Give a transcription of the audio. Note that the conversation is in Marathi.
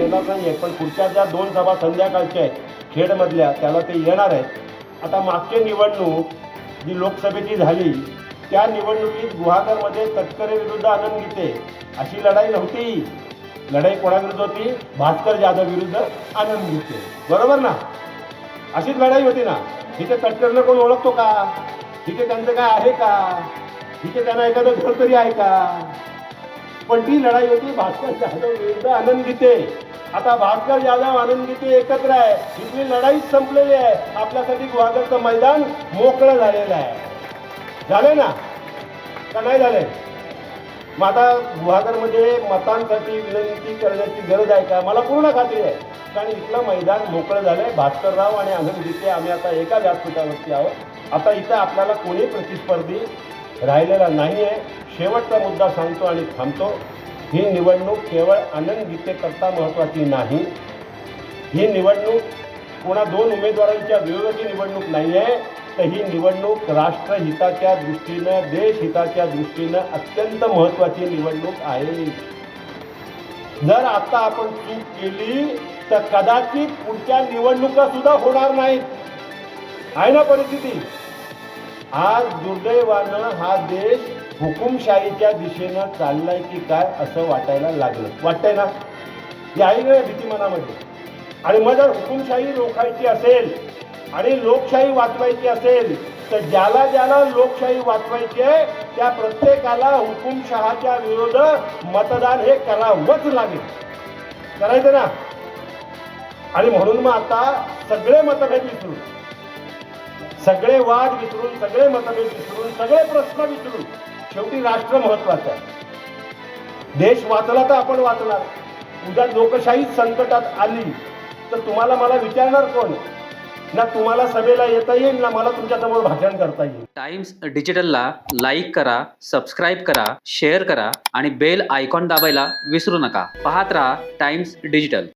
येणार नाही आहे, पण पुढच्या ज्या 2 सभा संध्याकाळच्या आहेत खेडमधल्या त्याला ते येणार आहेत. आता मागची निवडणूक जी लोकसभेची झाली त्या निवडणुकीत गुहागरमध्ये तटकरे विरुद्ध आनंद गीते अशी लढाई नव्हती. लढाई कोणाविरुद्ध होती? भास्कर जाधव विरुद्ध आनंद गीते, बरोबर ना? अशीच लढाई होती ना. तिथे तटकरनं कोण ओळखतो का? तिथे त्यांचं काय आहे का? तिथे त्यांना एखादं घर तरी आहे का? पण ती लढाई होती भास्कर जाधव विरुद्ध आनंद गीते. आता भास्कर जाधव आनंद गीते एकत्र आहे, इथली लढाईच संपलेली आहे. आपल्यासाठी गुहागरचं मैदान मोकळं झालेलं आहे. झालंय ना का नाही झालंय? मग आता गुहागरमध्ये मतांसाठी विनंती करण्याची गरज आहे का? मला पूर्ण खात्री आहे, कारण इथलं मैदान मोकळं झालंय. भास्करराव आणि आनंद गीते आम्ही आता एका व्यासपीठावरती आहोत. आता इथं आपल्याला कोणी प्रतिस्पर्धी राहिलेला नाही आहे. शेवटचा मुद्दा सांगतो आणि थांबतो. ही निवडणूक केवळ आनंद गीतेकरता महत्त्वाची नाही. ही निवडणूक कोणा 2 उमेदवारांच्या विरोधाची निवडणूक नाही आहे, तर ही निवडणूक राष्ट्रहिताच्या दृष्टीनं, देशहिताच्या दृष्टीनं अत्यंत महत्त्वाची निवडणूक आहे. जर आता आपण चूक केली तर कदाचित पुढच्या निवडणुका सुद्धा होणार नाहीत. आहे ना परिस्थिती? आज दुर्दैवानं हा देश हुकुमशाहीच्या दिशेनं चाललाय की काय असं वाटायला लागलं. वाटतंय ना? ही आहे का भीती मनामध्ये? आणि मग जर हुकुमशाही रोखायची असेल आणि लोकशाही वाचवायची असेल तर ज्याला ज्याला लोकशाही वाचवायची आहे त्या प्रत्येकाला हुकुमशहाच्या विरोधात मतदान हे करावंच लागेल. करायचं ना? आणि म्हणून मग आता सगळे मतभेद विसरून, सगळे वाद विसरून, सगळे मतभेद विसरून, सगळे प्रश्न विसरून शेवटी राष्ट्र महत्वाचं आहे. देश वाचला तर आपण वाचणार. उद्या लोकशाही संकटात आली तर तुम्हाला मला विचारणार कोण? ना तुम्हाला सभेला येता येईल ना मला तुमच्यासमोर भाषण करता येईल. टाइम्स डिजिटलला लाईक करा, सबस्क्राईब करा, शेअर करा आणि बेल आयकॉन दाबायला विसरू नका. पाहत रहा टाइम्स डिजिटल.